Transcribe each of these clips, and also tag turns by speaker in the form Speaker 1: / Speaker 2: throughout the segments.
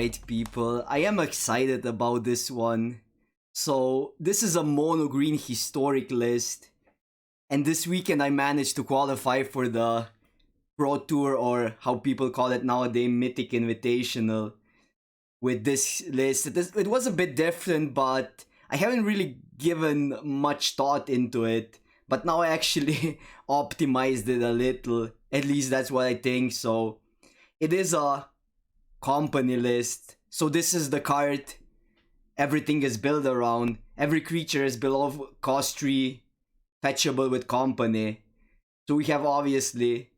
Speaker 1: Alright people, I am excited about this one. So this is a Mono Green historic list. And this weekend I managed to qualify for the Pro Tour, or how people call it nowadays, Mythic Invitational. With this list, it was a bit different, but I haven't really given much thought into it. But now I actually optimized it a little. At least that's what I think. So it is a company list. So this is the card everything is built around. Every creature is below cost 3, fetchable with company. So we have obviously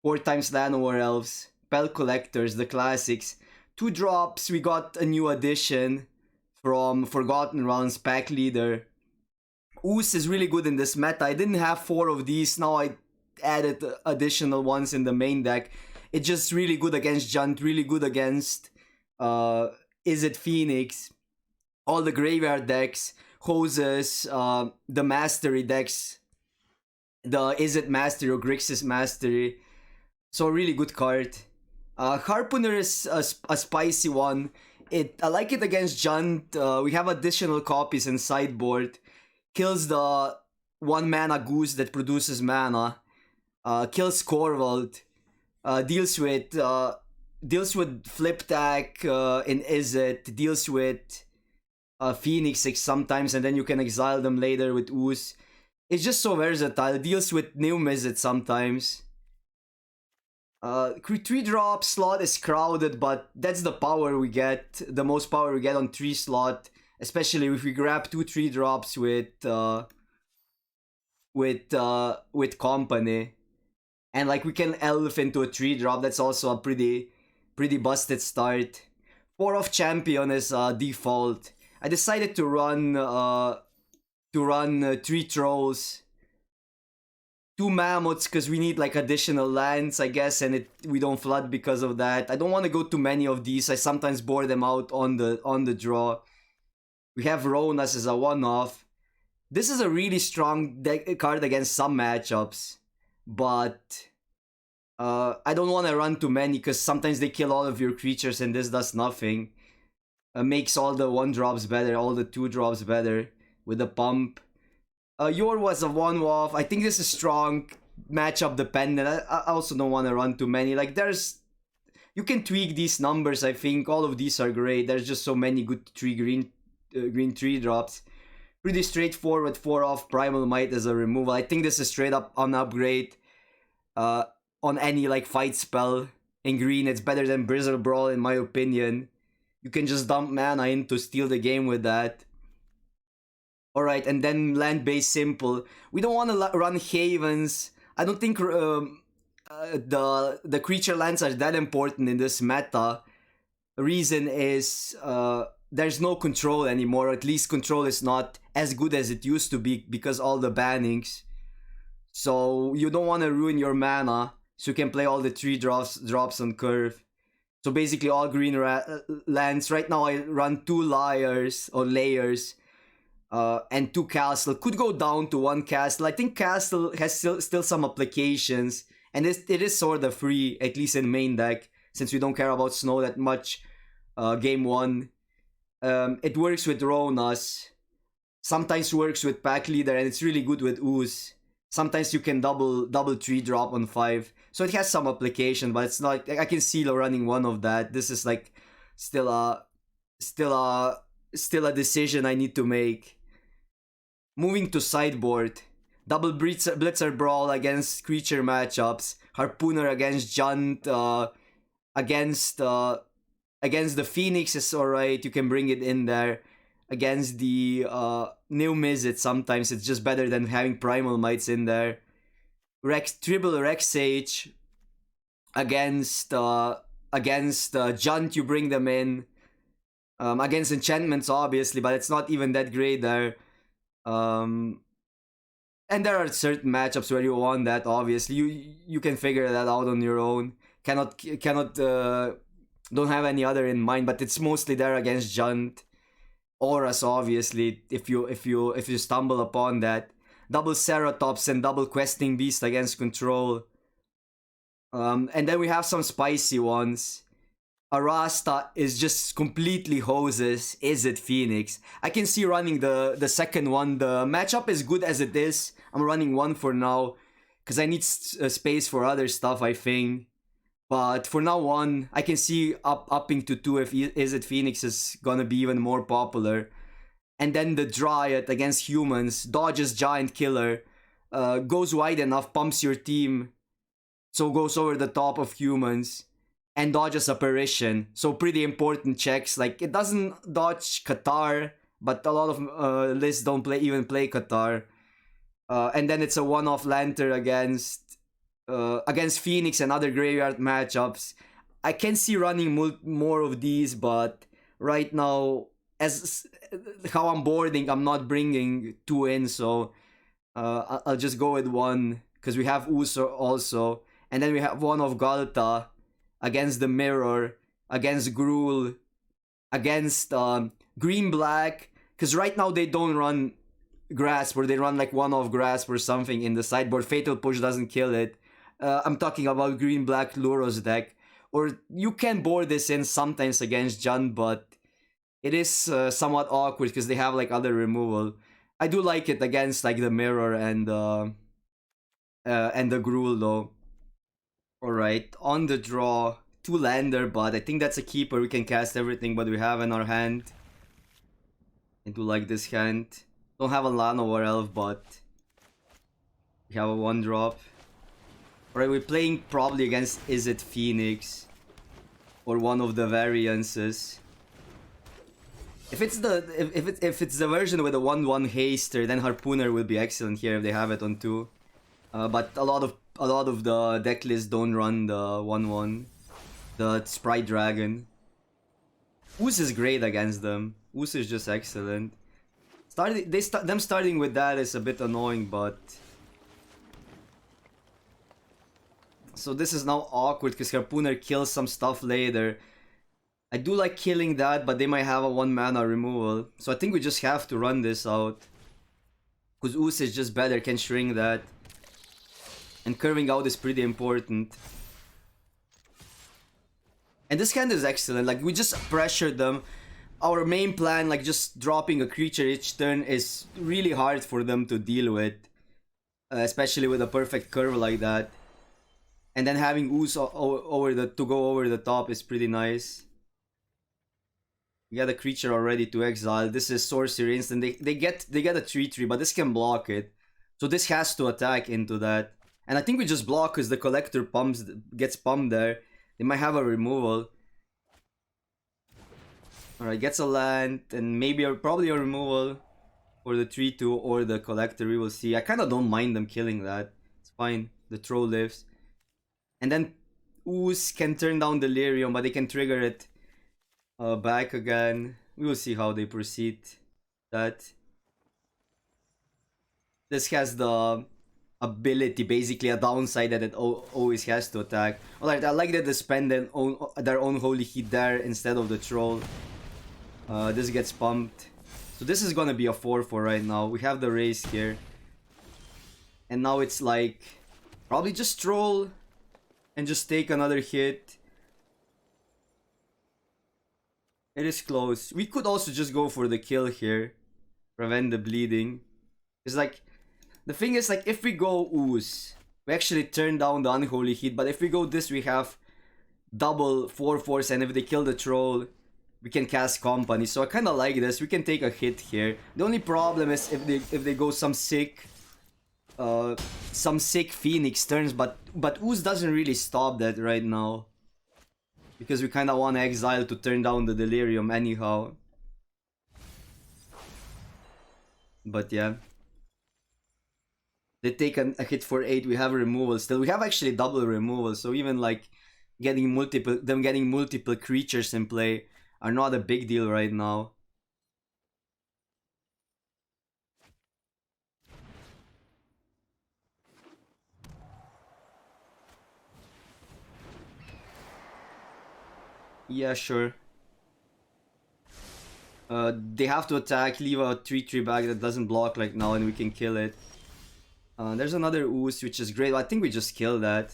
Speaker 1: 4 times Llanowar Elves, Spell Collectors, the classics. 2 drops, we got a new addition from Forgotten Realms, Pack Leader. Ooze is really good in this meta. I didn't have 4 of these, now I added additional ones in the main deck. It's just really good against Junt, really good against Izzet Phoenix, all the graveyard decks, Hoses, the Mastery decks, the Izzet Mastery or Grixis Mastery. So a really good card. Harpooner is a spicy one. I like it against Junt. We have additional copies in sideboard. Kills the 1 mana goose that produces mana. Kills Corvold. Deals with Flip Tack in Izzet. Deals with Phoenix sometimes, and then you can exile them later with Ooze. It's just so versatile. Deals with new Izzet sometimes. 3 drop slot is crowded, but that's the power we get. The most power we get on 3 slot, especially if we grab 2 3 drops with company. And like we can elf into a 3 drop. That's also a pretty busted start. 4 of champion is default. I decided to run 3 trolls, 2 mammoths because we need like additional lands, I guess, and we don't flood because of that. I don't want to go too many of these. I sometimes bore them out on the draw. We have Ronas as a one-off. This is a really strong card against some matchups, but I don't want to run too many because sometimes they kill all of your creatures and this does nothing. Makes all the 1-drops better, all the 2-drops better with the pump. Yor was a one-off. I think this is strong, matchup dependent. I also don't want to run too many. Like you can tweak these numbers. I think all of these are great. There's just so many good green 3-drops. Pretty straightforward. 4 off Primal Might as a removal. I think this is straight up on upgrade. On any like fight spell in green, it's better than Blizzard Brawl in my opinion. You can just dump mana in to steal the game with that. Alright, and then land-based simple. We don't want to run Havens. I don't think the creature lands are that important in this meta. The reason is there's no control anymore. At least control is not as good as it used to be because all the bannings. So you don't want to ruin your mana, so you can play all the 3 drops on curve. So basically all green lands. Right now I run 2 layers, and 2 castle. Could go down to 1 castle. I think castle has still some applications, and it is sort of free, at least in main deck, since we don't care about snow that much. Game 1. It works with Ronas. Sometimes works with Pack Leader, and it's really good with Ooze. Sometimes you can double 3 drop on 5. So it has some application, but it's not. I can see running 1 of that. This is like still a decision I need to make. Moving to sideboard. Double Blitzer Brawl against creature matchups. Harpooner against Junt. Against the Phoenix is alright. You can bring it in there. Against the new Izzet, sometimes it's just better than having Primal Mites in there. Triple Rex Sage. Against Junt, you bring them in. Against enchantments, obviously, but it's not even that great there. And there are certain matchups where you want that. Obviously, you can figure that out on your own. Don't have any other in mind, but it's mostly there against Junt. Auras, obviously, if you stumble upon that. Double Ceratops and double Questing Beast against control. And then we have some spicy ones. Arasta is just completely hoses Izzet Phoenix. I can see running the second one. The matchup is good as it is. I'm running one for now because I need space for other stuff, I think. But for now one, I can see upping to 2 if Izzet Phoenix is gonna be even more popular. And then the Dryad against humans, dodges Giant Killer, goes wide enough, pumps your team, so goes over the top of humans, and dodges Apparition. So pretty important checks. Like, it doesn't dodge Qatar, but a lot of lists don't even play Qatar. And then it's a one-off Lantern against Phoenix and other graveyard matchups. I can see running more of these, but right now, as how I'm boarding, I'm not bringing 2 in, so I'll just go with 1 because we have Uso also, and then we have one of Galta against the Mirror, against Gruul, against Green Black, because right now they don't run Grasp, or they run like one of Grasp or something in the sideboard. Fatal Push doesn't kill it. I'm talking about Green Black Lurrus deck, or you can board this in sometimes against Jund, but it is somewhat awkward because they have like other removal. I do like it against like the Mirror and the Gruul though. Alright, on the draw, 2 lander, but I think that's a keeper. We can cast everything but we have in our hand. I do like this hand. Don't have a Lano or Elf, but we have a 1-drop. Alright, we're playing probably against Izzet Phoenix or one of the variances. If it's the version with a 1/1 haster, then Harpooner will be excellent here if they have it on 2. But a lot of the deck lists don't run the 1/1, the Sprite Dragon. Ooze is great against them. Ooze is just excellent. Them starting with that is a bit annoying, but so this is now awkward because Harpooner kills some stuff later. I do like killing that, but they might have a 1 mana removal. So I think we just have to run this out. Because Ooze is just better, can shrink that. And curving out is pretty important. And this hand is excellent, like we just pressured them. Our main plan, like just dropping a creature each turn, is really hard for them to deal with. Especially with a perfect curve like that. And then having Ooze to go over the top is pretty nice. We got a creature already to exile. This is sorcery instant. They get a 3/3, but this can block it. So this has to attack into that. And I think we just block because the collector gets pumped there. They might have a removal. Alright, gets a land and maybe probably a removal for the 3/2 or the collector. We will see. I kind of don't mind them killing that. It's fine. The throw lives. And then Ooze can turn down Delirium, but they can trigger it back again. We will see how they proceed that. This has the ability, basically a downside, that it always has to attack. Alright, I like that they spend their own Holy Heat there instead of the Troll. This gets pumped. So this is gonna be a 4/4 right now. We have the race here. And now it's like probably just Troll and just take another hit. It is close. We could also just go for the kill here. Prevent the bleeding. It's like, the thing is, like, if we go Ooze, we actually turn down the Unholy Heat. But if we go this, we have double 4/4s, and if they kill the Troll, we can cast Company. So I kind of like this. We can take a hit here. The only problem is if they go some sick Phoenix turns, but Ooze doesn't really stop that right now. Because we kind of want to exile to turn down the Delirium anyhow. But yeah. They take a hit for 8, we have a removal still. We have actually double removal, so even like getting multiple creatures in play are not a big deal right now. Yeah, sure. They have to attack, leave a 3/3 back that doesn't block like now, and we can kill it. There's another Ooze, which is great. I think we just kill that.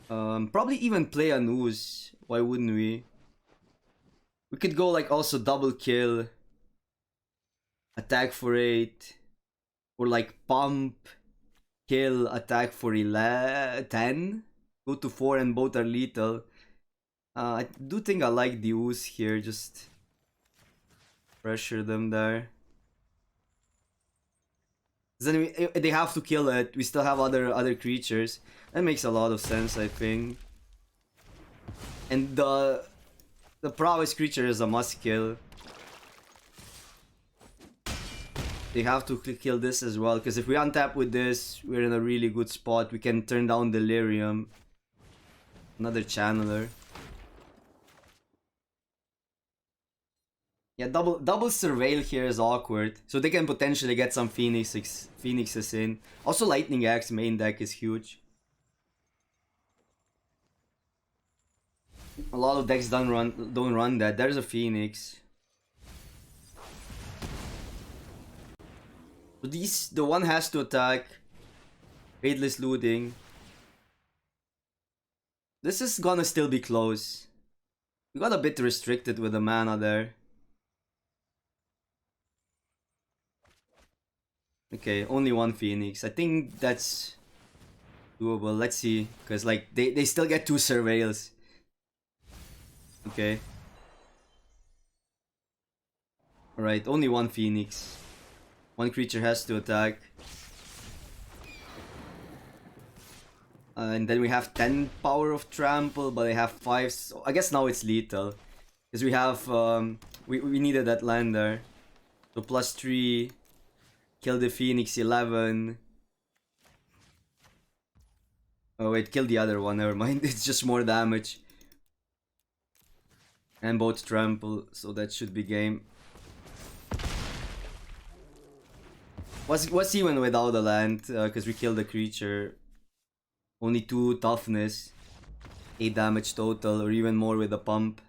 Speaker 1: Probably even play an Ooze Why wouldn't we? We could go like also double kill, attack for 8, or like pump, kill, attack for 10, go to 4 and both are lethal. I do think I like the ooze here, just pressure them there. Then they have to kill it. We still have other creatures. That makes a lot of sense, I think. And the prowess creature is a must kill. They have to kill this as well, because if we untap with this, we're in a really good spot. We can turn down Delirium. Another channeler. Yeah, double surveil here is awkward. So they can potentially get some phoenixes in. Also Lightning Axe main deck is huge. A lot of decks don't run that. There's a Phoenix. So the one has to attack. Fadeless Looting. This is gonna still be close. We got a bit restricted with the mana there. Okay, only one Phoenix. I think that's doable. Let's see. Because like they still get 2 surveils. Okay. Alright, only one Phoenix. One creature has to attack. And then we have 10 power of trample, but they have 5. So I guess now it's lethal. Because we have we needed that land there. So +3. Kill the Phoenix 11. Oh wait, kill the other one, never mind. It's just more damage. And both trample, so that should be game. What's even without a land? Because we killed the creature. Only 2 toughness. 8 damage total, or even more with the pump.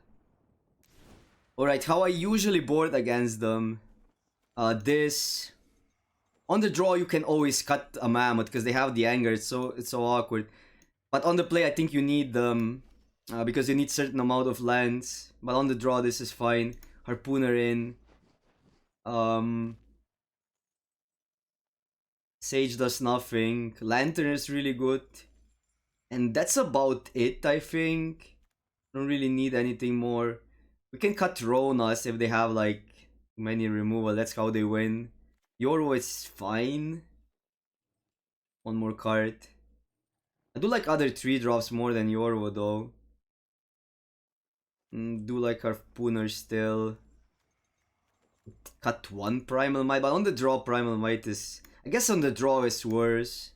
Speaker 1: Alright, how I usually board against them. This. On the draw, you can always cut a mammoth because they have the anger. It's so awkward. But on the play, I think you need them because you need certain amount of lands. But on the draw, this is fine. Harpooner in. Sage does nothing. Lantern is really good. And that's about it, I think. Don't really need anything more. We can cut Ronas if they have like many removal. That's how they win. Yorwo is fine. One more card. I do like other 3-drops more than Yorwo though. Do like Harpooner still. Cut 1 Primal Might, but on the draw Primal Might is... I guess on the draw is worse.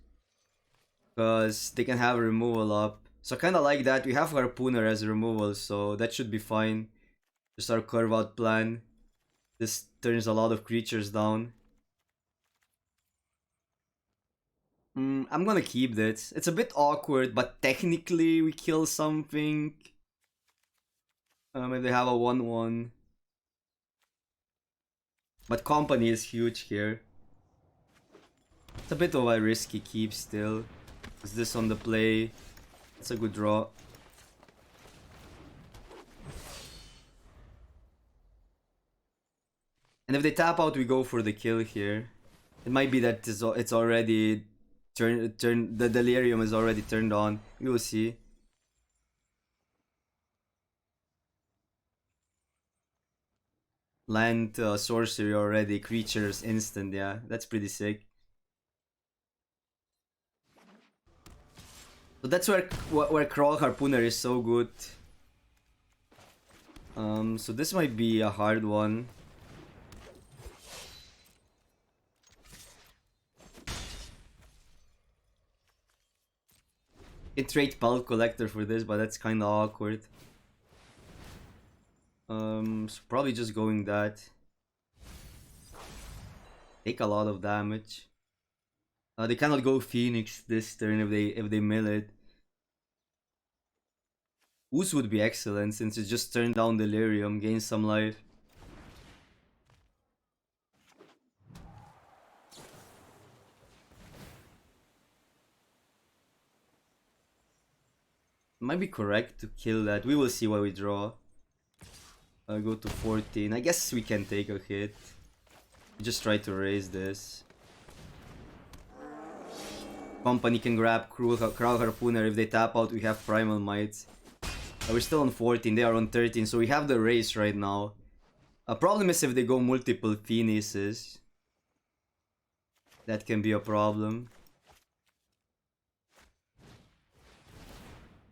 Speaker 1: Because they can have removal up. So I kinda like that. We have Harpooner as removal, so that should be fine. Just our curve out plan. This turns a lot of creatures down. I'm gonna keep this. It's a bit awkward, but technically we kill something. If they have a 1-1. But company is huge here. It's a bit of a risky keep still. Is this on the play? It's a good draw. And if they tap out, we go for the kill here. It might be that it's already the delirium is already turned on. We will see. Land sorcery already, creatures instant. Yeah, that's pretty sick. So that's where Crawl Harpooner is so good. So this might be a hard one. It trade Pulp Collector for this, but that's kinda awkward. So probably just going that. Take a lot of damage. They cannot go Phoenix this turn if they mill it. Ooze would be excellent since it just turned down Delirium, gains some life. Might be correct to kill that. We will see what we draw. I'll go to 14. I guess we can take a hit. Just try to raise this. Company can grab Cruel Harpooner. If they tap out, we have Primal Might. We're still on 14, they are on 13, so we have the race right now. A problem is if they go multiple Phoenixes. That can be a problem.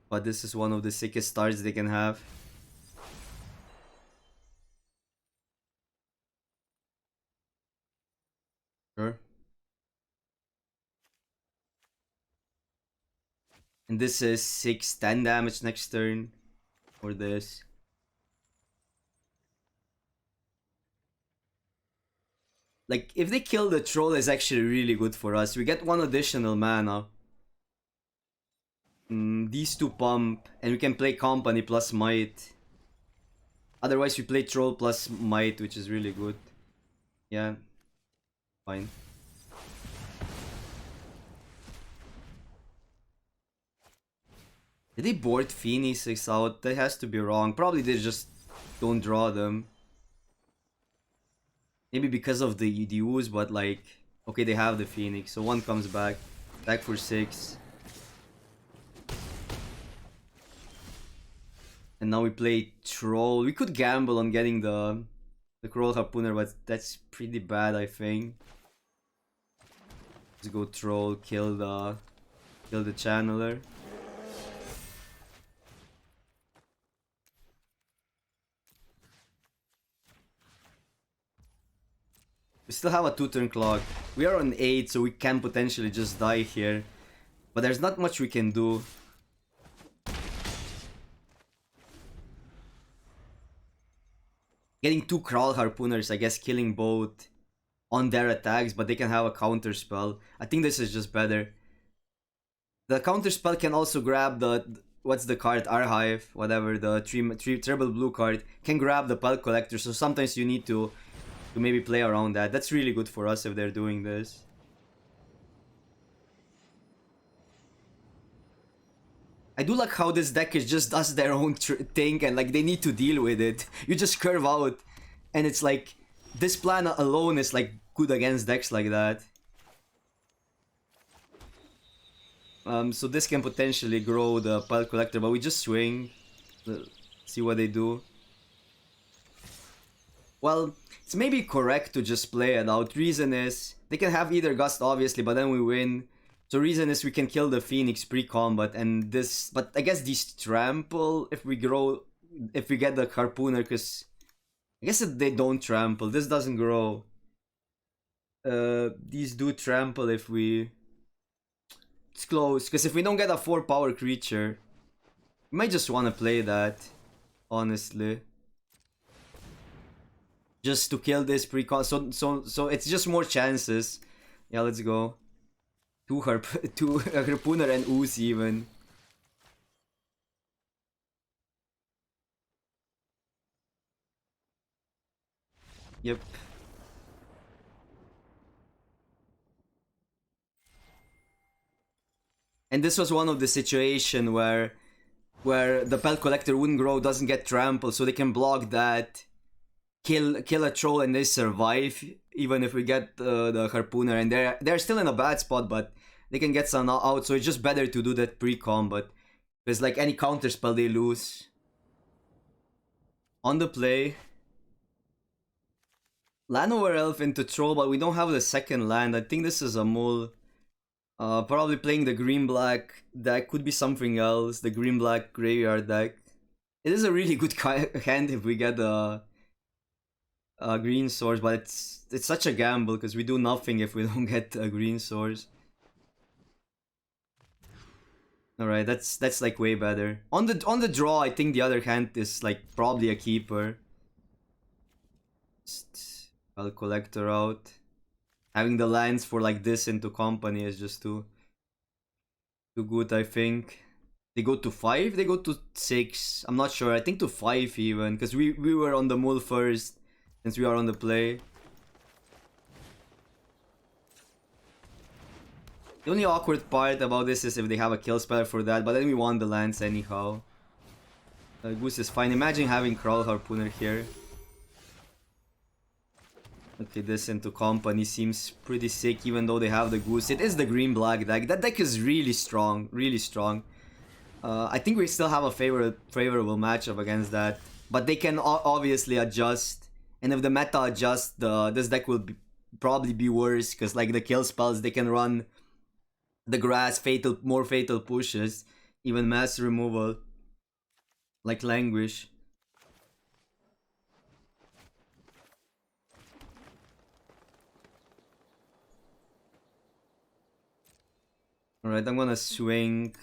Speaker 1: But this is one of the sickest starts they can have. Sure. And this is 6-10 damage next turn. For this. Like, if they kill the troll, is actually really good for us. We get one additional mana. These two pump, and we can play Company plus Might. Otherwise, we play Troll plus Might, which is really good. Yeah. Fine. Did they board Phoenixes out? That has to be wrong. Probably they just don't draw them. Maybe because of the use, but like... Okay, they have the Phoenix, so one comes back. Back for 6. And now we play Troll. We could gamble on getting the Cruel Harpooner, but that's pretty bad, I think. Let's go Troll, kill the Channeler. We still have a 2-turn clock. We are on 8, so we can potentially just die here. But there's not much we can do. Getting 2 Crawl Harpooners, I guess killing both on their attacks, but they can have a counter spell. I think this is just better. The counter spell can also grab the... What's the card? Archive, whatever, the triple blue card. Can grab the Pelt Collector, so sometimes you need to maybe play around that. That's really good for us if they're doing this. I do like how this deck is just does their own thing and like they need to deal with it. You just curve out and it's like this plan alone is like good against decks like that. So this can potentially grow the Pile Collector, but we just swing. See what they do. Well, it's maybe correct to just play it out. Reason is, they can have either Gust obviously, but then we win. So reason is we can kill the Phoenix pre-combat and this... But I guess these trample if we grow... If we get the Harpooner, because... I guess they don't trample. This doesn't grow. These do trample if we... It's close, because if we don't get a 4-power creature... We might just want to play that. Honestly. Just to kill this pre-con... So it's just more chances. Yeah, let's go. 2 Harpooner and Ooze even. Yep. And this was one of the situation where the Pelt Collector wouldn't grow, doesn't get trampled, so they can block that, kill a troll and they survive, even if we get the Harpooner, and they're still in a bad spot, but they can get some out, so it's just better to do that pre-combat. Because like any counter spell they lose. On the play. Llanowar Elf into Troll, but we don't have the second land. I think this is a mull. Probably playing the green-black deck. Could be something else. The green-black graveyard deck. It is a really good hand if we get a green source, but it's such a gamble because we do nothing if we don't get a green source. Alright, that's like way better. On the draw, I think the other hand is like probably a keeper. I'll Collector out. Having the lands for like this into Company is just too good, I think. They go to 5? They go to 6. I'm not sure. I think to 5 even, because we were on the mull first, since we are on the play. The only awkward part about this is if they have a kill spell for that, but then we want the lands anyhow. Goose is fine. Imagine having Crawl Harpooner here. Okay, this into Company seems pretty sick even though they have the Goose. It is the green-black deck. That deck is really strong, really strong. I think we still have a favorable matchup against that. But they can obviously adjust. And if the meta adjusts, this deck will probably be worse. Because like the kill spells, they can run the grass, more fatal pushes. Even mass removal. Like Languish. Alright, I'm gonna swing.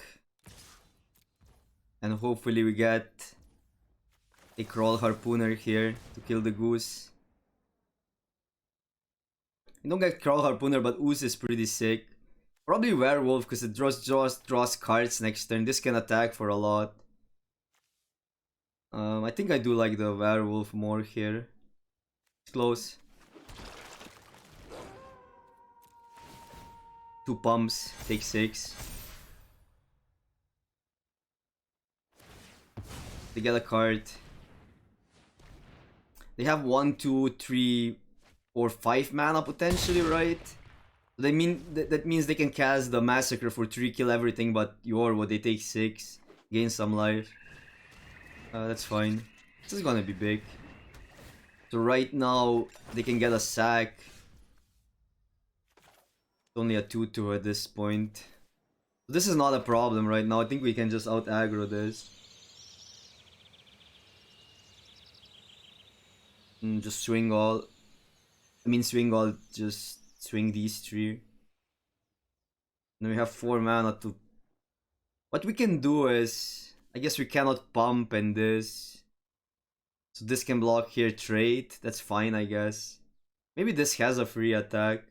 Speaker 1: And hopefully we get a Crawl Harpooner here to kill the Goose. You don't get Crawl Harpooner, but Ooze is pretty sick. Probably Werewolf because it draws cards next turn. This can attack for a lot. I think I do like the Werewolf more here. It's close. 2 pumps, take 6. They get a card. They have 1, 2, 3, or 5 mana potentially, right? That means they can cast the Massacre for 3, kill everything but Yorwo. They take 6, gain some life. That's fine. This is gonna be big. So right now they can get a sack. It's only a 2/2 at this point. This is not a problem right now. I think we can just out aggro this. Just swing all. Swing all. Just swing these 3. Then we have 4 mana to. What we can do is, I guess we cannot pump and this. So this can block here trade. That's fine, I guess. Maybe this has a free attack.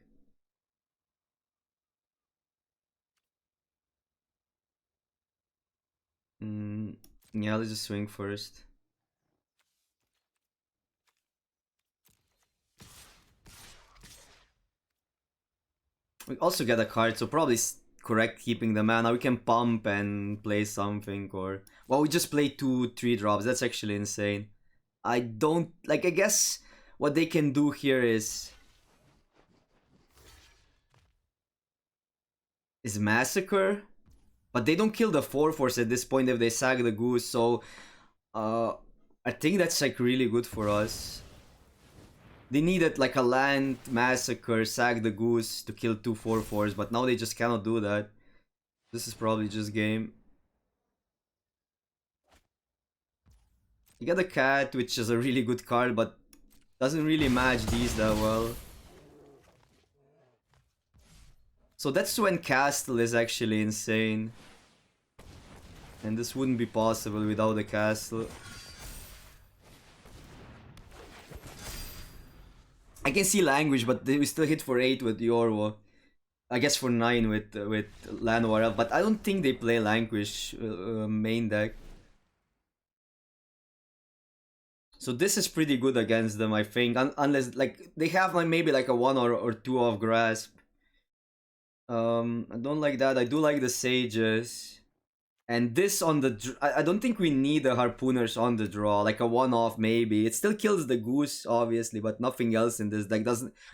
Speaker 1: Yeah, let's just swing first. We also get a card, so probably correct keeping the mana. We can pump and play something, or well, we just play 2 3-drops. That's actually insane. I don't like. I guess what they can do here is Massacre, but they don't kill the 4/4 at this point if they sack the Goose. So I think that's like really good for us. They needed like a land, Massacre, sack the Goose to kill 2 4/4s, but now they just cannot do that. This is probably just game. You get a Cat, which is a really good card, but doesn't really match these that well. So that's when Castle is actually insane. And this wouldn't be possible without the Castle. I can see Language, but we still hit for 8 with Yorwo. I guess for 9 with Llanowar, but I don't think they play Language main deck. So this is pretty good against them, I think. Unless like they have like maybe like a 1 or 2 of Grasp. I don't like that. I do like the Sages. And this on the... I don't think we need the Harpooners on the draw. Like a 1-off maybe. It still kills the Goose, obviously, but nothing else in this deck.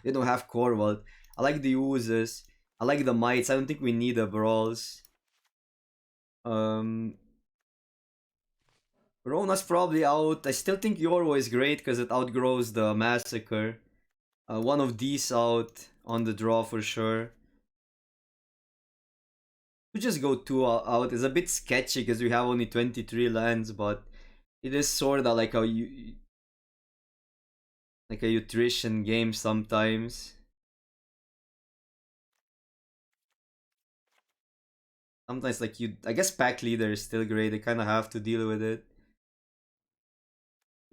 Speaker 1: They don't have Corvold. I like the Oozes. I like the Mites. I don't think we need the Brawls. Rona's probably out. I still think Yorwo is great because it outgrows the Massacre. One of these out on the draw for sure. To just go 2 out is a bit sketchy because we have only 23 lands, but it is sorta like a nutrition game sometimes. Sometimes like I guess Pack Leader is still great. They kind of have to deal with it.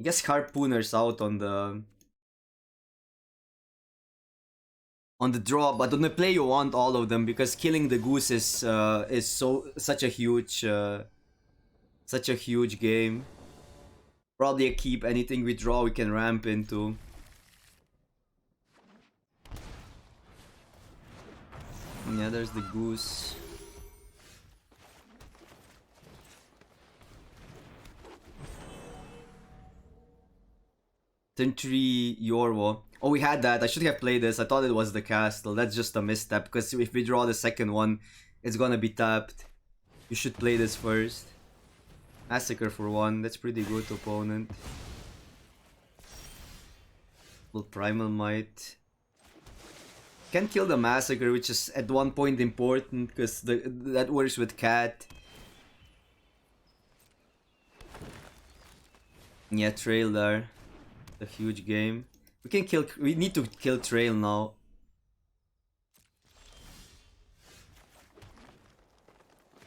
Speaker 1: I guess Harpooner's out on the draw, but on the play you want all of them because killing the Goose is such a huge game. Probably a keep. Anything we draw we can ramp into. Yeah, there's the goose. Turn 3 Yorwo. Oh, we had that. I should have played this. I thought it was the castle. That's just a misstep, because if we draw the second one, it's gonna be tapped. You should play this first. Massacre for 1. That's pretty good, opponent. Well, Primal Might. Can kill the Massacre, which is at one point important, because that works with Cat. Yeah, Trail there. A huge game. We can kill. We need to kill Trail now.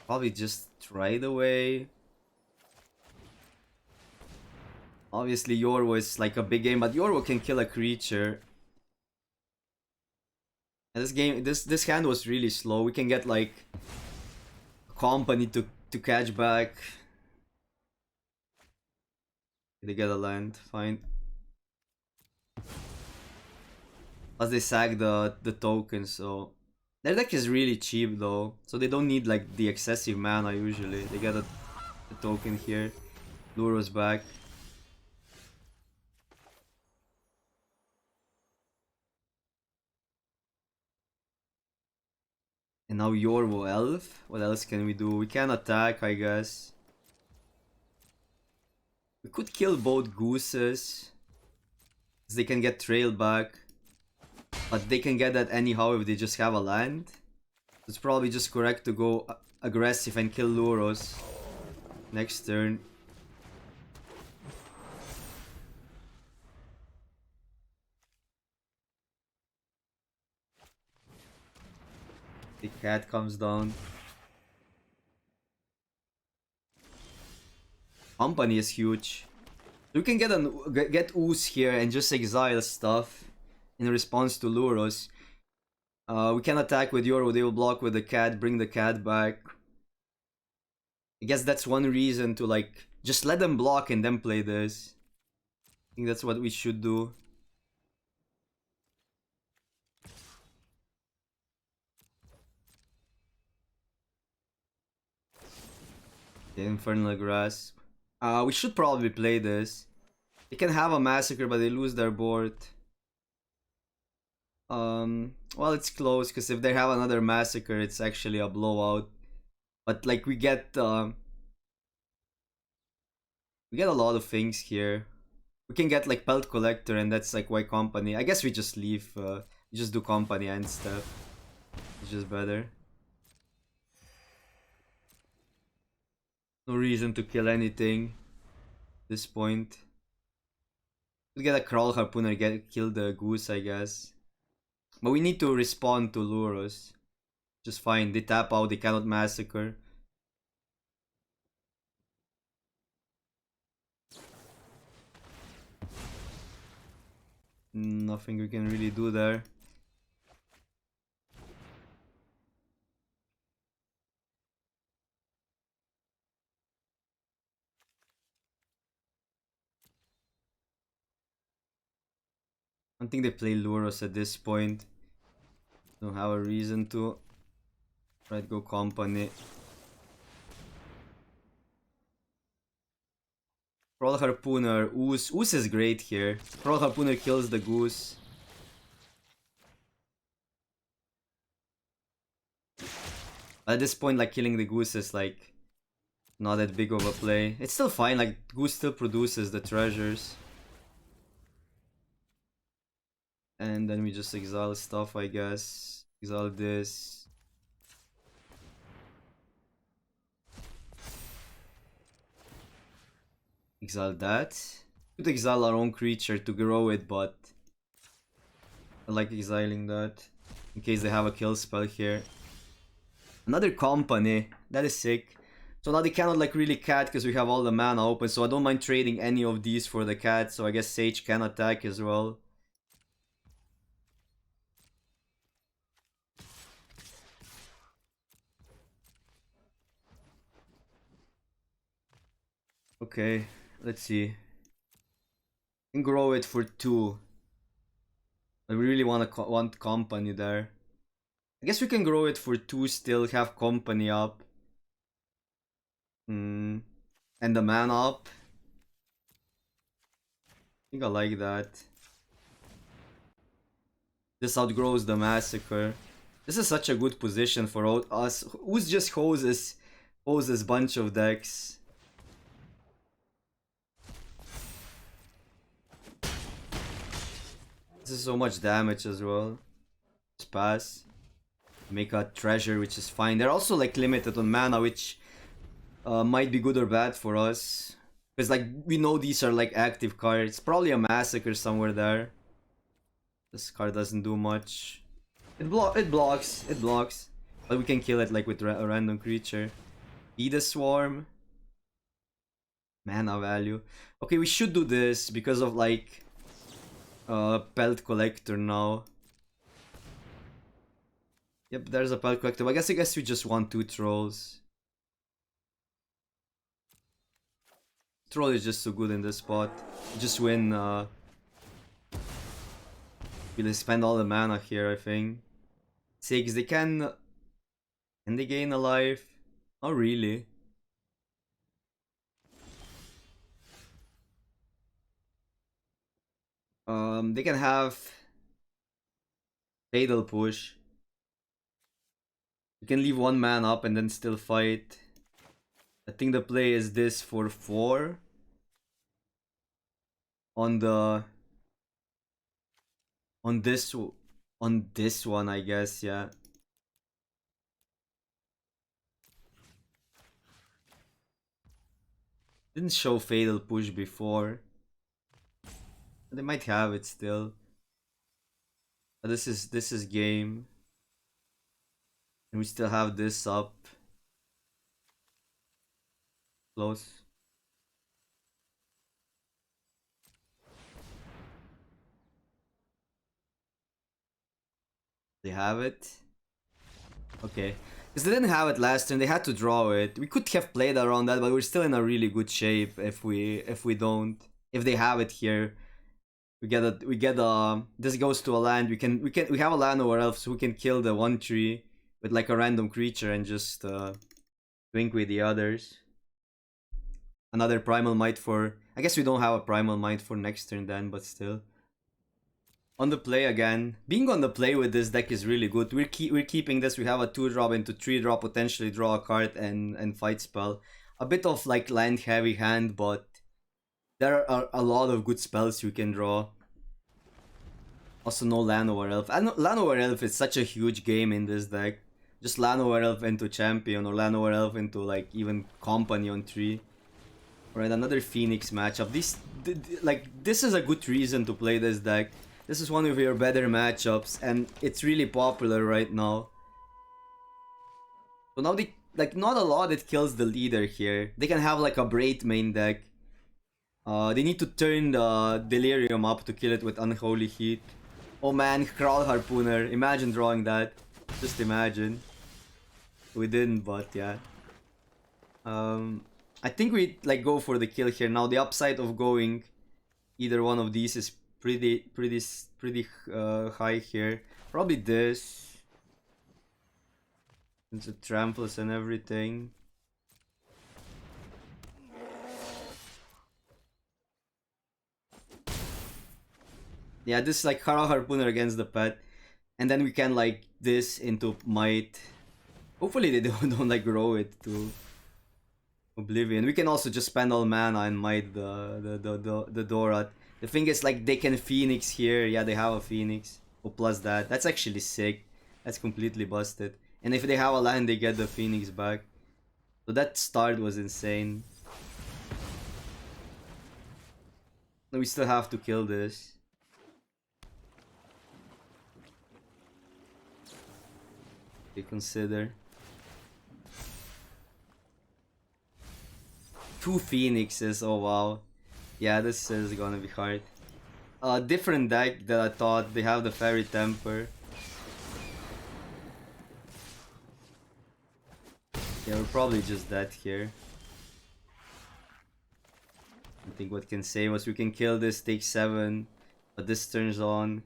Speaker 1: Probably just Ride Away. Obviously, Yorwo is like a big game, but Yorwo can kill a creature. And this game, this hand was really slow. We can get like a company to catch back. They get a land, fine. Plus they sack the token, so their deck is really cheap though. So they don't need like the excessive mana usually. They get a token here. Lurrus back. And now Yorwo Elf. What else can we do? We can attack, I guess. We could kill both gooses. They can get Trail back. But they can get that anyhow if they just have a land. It's probably just correct to go aggressive and kill Lurrus next turn. The cat comes down. Company is huge. We can get Ooze here and just exile stuff in response to Lurrus. We can attack with Yorwo, they will block with the cat, bring the cat back. I guess that's one reason to like just let them block and then play this. I think that's what we should do. The Infernal Grasp. We should probably play this. They can have a Massacre, but they lose their board. Well, it's close, because if they have another Massacre, it's actually a blowout. But like we get a lot of things here. We can get like Pelt Collector, and that's like why Company. I guess we just leave. We just do Company and stuff. It's just better. No reason to kill anything at this point. We get a Crawl Harpooner, kill the goose, I guess. But we need to respond to Lurrus. Just fine. They tap out, they cannot Massacre. Nothing we can really do there. I don't think they play Lurrus at this point. Don't have a reason to. Try to go Company. Crawl Harpooner. Ooze. Ooze is great here. Crawl Harpooner kills the goose. But at this point, like, killing the goose is like not that big of a play. It's still fine, like goose still produces the treasures. And then we just exile stuff, I guess. Exile this. Exile that. We could exile our own creature to grow it, but I like exiling that. In case they have a kill spell here. Another Company. That is sick. So now they cannot like really cat because we have all the mana open. So I don't mind trading any of these for the cat. So I guess Sage can attack as well. Okay, let's see. Can grow it for 2. I really want Company there. I guess we can grow it for 2 still, have company up. And the man up. I think I like that. This outgrows the massacre. This is such a good position for us. Who's just hoses bunch of decks. This is so much damage as well. Just pass. Make a treasure, which is fine. They're also like limited on mana, which might be good or bad for us. Because like we know these are like active cards. Probably a massacre somewhere there. This card doesn't do much. It blocks. But we can kill it like with a random creature. Feed a swarm. Mana value. Okay, we should do this because of like Pelt Collector now. Yep, there's a Pelt Collector. I guess we just want 2 trolls. Troll is just so good in this spot. Just win. We'll spend all the mana here, I think. 6, they can they gain a life? Not really. They can have Fatal Push. You can leave 1 man up and then still fight. I think the play is this for 4. On this one, I guess, yeah. Didn't show Fatal Push before. They might have it still. But this is game. And we still have this up. Close. They have it. Okay. Because they didn't have it last turn, they had to draw it. We could have played around that, but we're still in a really good shape if we don't. If they have it here. We get this goes to a land. We have a land over elf, so we can kill the 1/3 with like a random creature and just twink with the others. Another Primal Might for... I guess we don't have a Primal Might for next turn then, but still. On the play again. Being on the play with this deck is really good. We're keeping this. We have a 2-drop into 3-drop, potentially draw a card and fight spell. A bit of like land heavy hand, but there are a lot of good spells you can draw. Also no land over elf. And land over elf is such a huge game in this deck. Just land over elf into champion or land over elf into like even company on 3. Alright, another Phoenix matchup. This is a good reason to play this deck. This is one of your better matchups, and it's really popular right now. So now not a lot that kills the leader here. They can have like a Braid main deck. They need to turn the Delirium up to kill it with Unholy Heat. Oh man, Kraul Harpooner. Imagine drawing that. Just imagine. We didn't, but yeah. I think we like go for the kill here. Now the upside of going either one of these is pretty high here. Probably this. Since it tramples and everything. Yeah, this is like Kraul Harpooner against the pet. And then we can like this into Might. Hopefully they don't like grow it to Oblivion. We can also just spend all mana and Might the Dorat. The thing is like they can Phoenix here. Yeah, they have a Phoenix. Oh, plus that. That's actually sick. That's completely busted. And if they have a land, they get the Phoenix back. So that start was insane. We still have to kill this. We consider 2 Phoenixes. Oh wow. Yeah, this is gonna be hard. Different deck that I thought. They have the Fairy Temper. Yeah, we're probably just dead here. I think what can save us. We can kill this, take 7. But this turns on.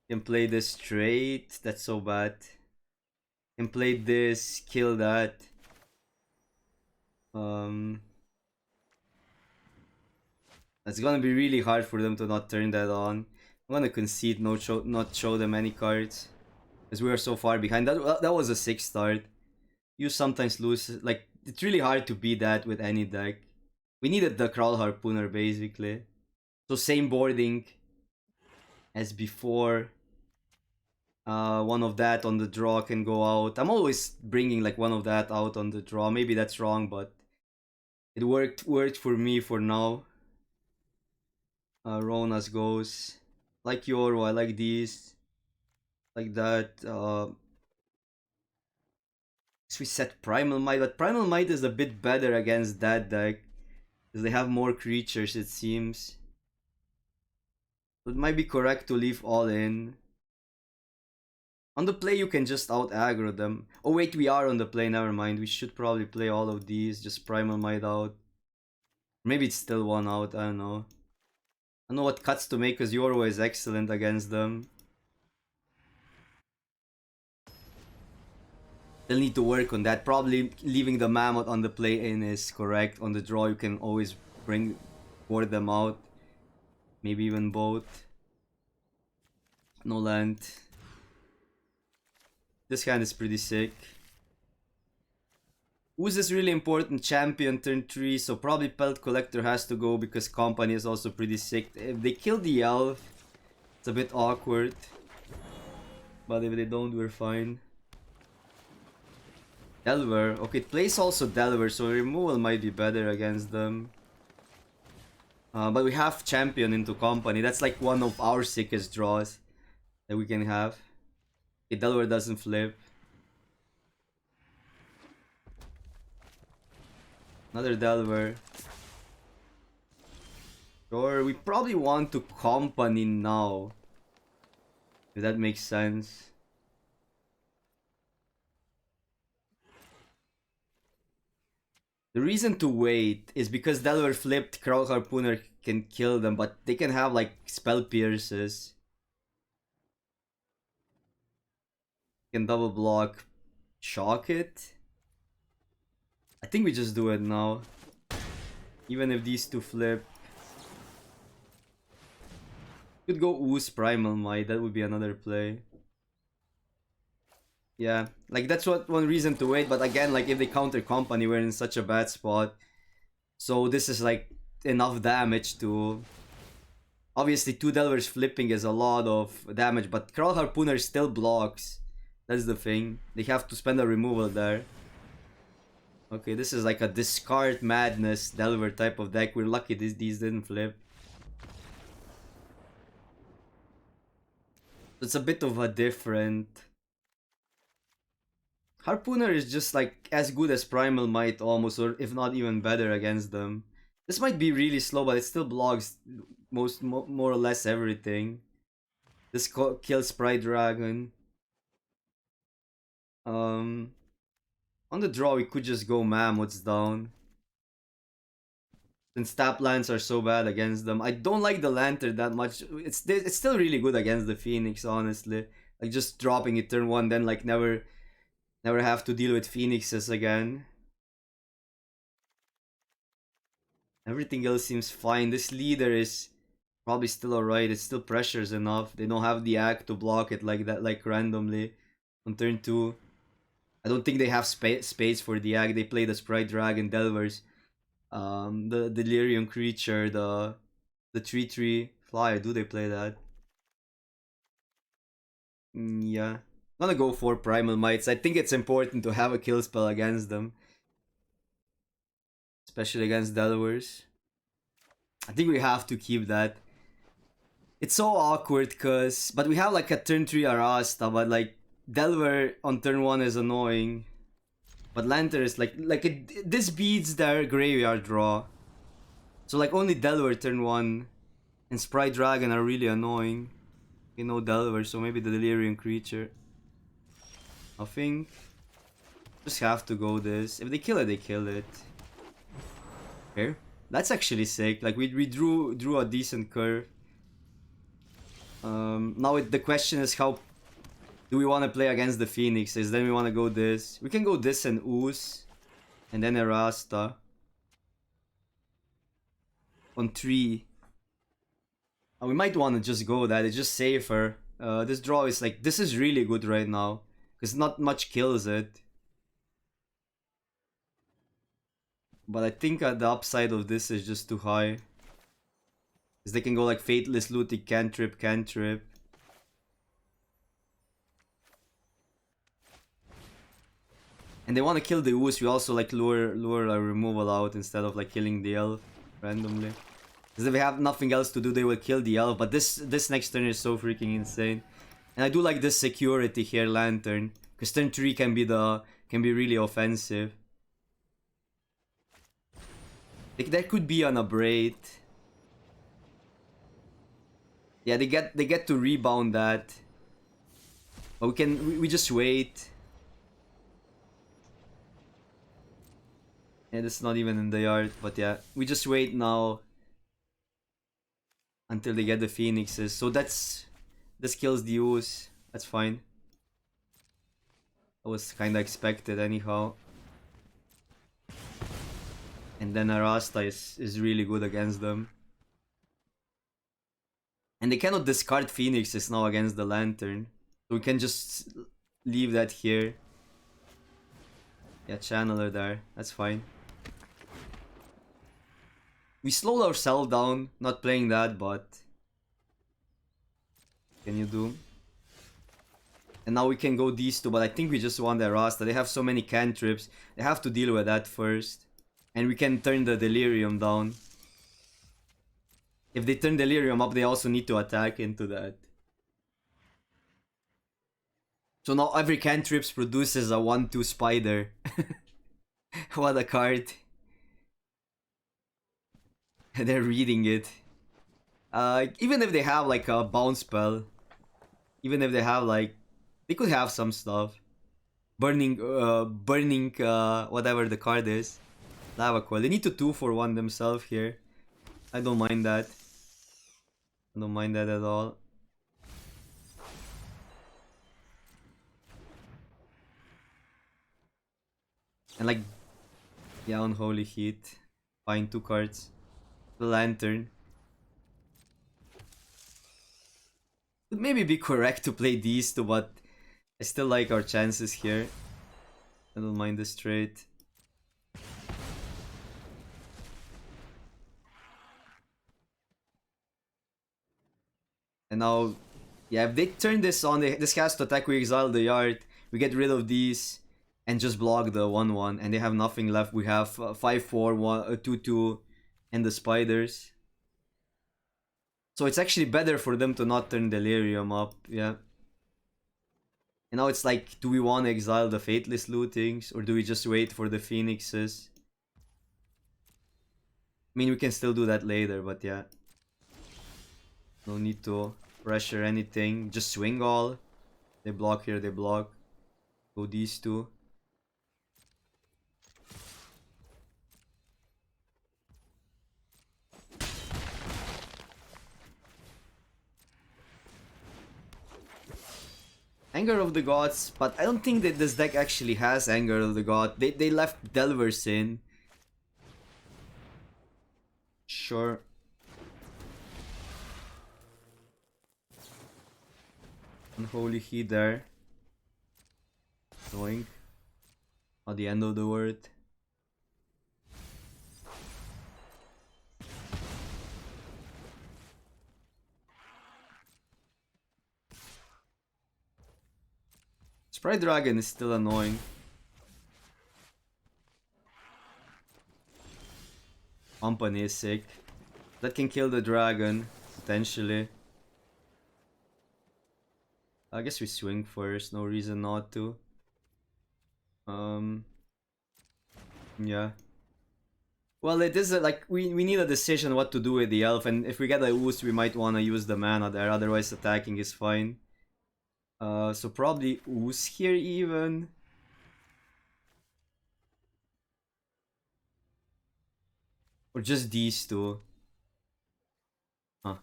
Speaker 1: Can play this straight. That's so bad. Can play this, kill that. It's gonna be really hard for them to not turn that on. I'm gonna concede, not show them any cards, because we are so far behind. That was a 6 start. You sometimes lose. Like, it's really hard to beat that with any deck. We needed the Crawl Harpooner basically. So same boarding as before. One of that on the draw can go out. I'm always bringing like one of that out on the draw. Maybe that's wrong, but it worked for me for now. Ronas goes. Like Yoro, I like these. Like that. We set Primal Might, but Primal Might is a bit better against that deck. Because they have more creatures, it seems. So it might be correct to leave all in. On the play, you can just out aggro them. Oh wait, we are on the play, never mind. We should probably play all of these, just Primal Might out. Maybe it's still one out, I don't know. I don't know what cuts to make because Yoro is excellent against them. They'll need to work on that. Probably leaving the Mammoth on the play in is correct. On the draw, you can always board them out. Maybe even both. No land. This hand is pretty sick. Who's this really important champion turn 3, so probably Pelt Collector has to go because Company is also pretty sick. If they kill the Elf, it's a bit awkward. But if they don't, we're fine. Delver. Okay, it plays also Delver, so removal might be better against them. But we have champion into Company. That's like one of our sickest draws that we can have. Okay, Delver doesn't flip. Another Delver. Sure, we probably want to Company now. If that makes sense. The reason to wait is because Delver flipped, Crawl Harpooner can kill them, but they can have like Spell Pierces. Can double block, shock it. I think we just do it now. Even if these two flip. Could go Ooze Primal Might, that would be another play. Yeah, like that's one reason to wait, but again, like if they counter Company, we're in such a bad spot. So this is like enough damage to... Obviously 2 Delvers flipping is a lot of damage, but Crawl Harpooner still blocks. That's the thing. They have to spend a removal there. Okay, this is like a discard madness Delver type of deck. We're lucky these didn't flip. It's a bit of a different... Harpooner is just like as good as Primal Might almost, or if not even better against them. This might be really slow, but it still blocks more or less everything. This kills Sprite Dragon. On the draw, we could just go Mammoths down. Since tap lands are so bad against them. I don't like the Lantern that much. It's still really good against the Phoenix, honestly. Like just dropping it turn 1, then like never have to deal with Phoenixes again. Everything else seems fine. This leader is probably still alright. It still pressures enough. They don't have the act to block it like that, like randomly on turn 2. I don't think they have space for the act. They play the Sprite Dragon Delvers. The Delirium Creature, the 3/3 Flyer. Do they play that? Yeah. I'm gonna go for Primal Mights. I think it's important to have a kill spell against them. Especially against Delvers. I think we have to keep that. It's so awkward but we have like a turn 3 Arasta, but like Delver on turn 1 is annoying. But Lantern is this beats their graveyard draw. So like only Delver turn 1 and Sprite Dragon are really annoying. You know Delver, so maybe the Delirium Creature. I think just have to go this. If they kill it, they kill it. Okay, that's actually sick. Like we drew a decent curve. Now the question is how do we want to play against the Phoenixes? Then we want to go this. We can go this and Ooze. And then Erasta. On 3. We might want to just go that. It's just safer. This draw is like... This is really good right now. Because not much kills it. But I think the upside of this is just too high. Because they can go like Fateless Looting, Cantrip, Cantrip. And they want to kill the Ooze. We also like lure a removal out instead of like killing the elf randomly. Because if they have nothing else to do, they will kill the elf. But this next turn is so freaking insane. And I do like this security here, Lantern. Because turn 3 can be really offensive. Like, that could be an Abrade. Yeah, they get to rebound that. But we just wait. Yeah, that's not even in the yard, but yeah, we just wait now until they get the Phoenixes. So this kills the Ooze. That's fine. That was kinda expected anyhow. And then Arasta is really good against them. And they cannot discard Phoenixes now against the Lantern. So we can just leave that here. Yeah, Channeler there. That's fine. We slowed ourselves down, not playing that, but... Can you do? And now we can go these two, but I think we just want the Rasta. They have so many cantrips. They have to deal with that first. And we can turn the Delirium down. If they turn Delirium up, they also need to attack into that. So now every cantrips produces a 1-2 spider. What a card. They're reading it. Even if they have like a bounce spell. Even if they have like... They could have some stuff. Burning whatever the card is. Lava Coil. They need to 2-for-1 themselves here. I don't mind that. I don't mind that at all. And like... Yeah, Unholy Heat. Fine, 2 cards. The Lantern. Would maybe be correct to play these two, but I still like our chances here. I don't mind this trade. And now, yeah, if they turn this on, this has to attack, we exile the yard. We get rid of these and just block the 1-1. And they have nothing left. We have 5-4, 2-2, and the spiders. So it's actually better for them to not turn Delirium up, yeah. And now it's like, do we want to exile the Fateless Lootings? Or do we just wait for the Phoenixes? I mean, we can still do that later, but yeah. No need to pressure anything. Just swing all. They block here, they block. Go these two. Anger of the Gods, but I don't think that this deck actually has Anger of the God. They left Delvers in. Sure. Unholy Heat there. Annoying. At the end of the word. Sprite Dragon is still annoying. Company is sick. That can kill the dragon, potentially. I guess we swing first, no reason not to. Yeah. Well, it is like we need a decision what to do with the elf, and if we get a Ooze, we might want to use the mana there. Otherwise, attacking is fine. So probably Ooze here even. Or just these two. Huh.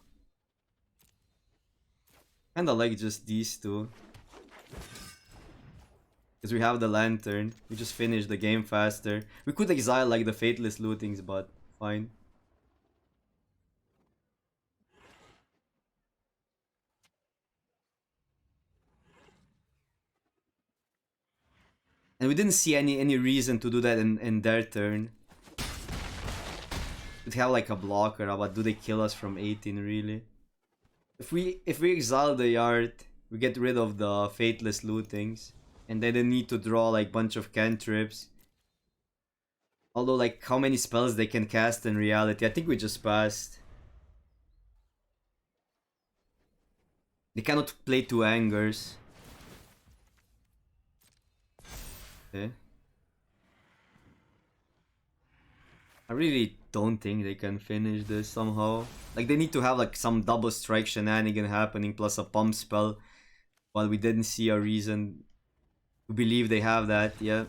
Speaker 1: Kinda like just these two. Because we have the lantern. We just finish the game faster. We could exile like the Fateless Lootings, but fine. And we didn't see any reason to do that in their turn. We'd have like a blocker, but do they kill us from 18 really? If we exile the yard, we get rid of the Fateless Lootings. And then they need to draw like bunch of cantrips. Although like how many spells they can cast in reality, I think we just passed. They cannot play 2 angers. Okay. I really don't think they can finish this somehow. Like they need to have like some double strike shenanigan happening plus a pump spell. But we didn't see a reason to believe they have that yet.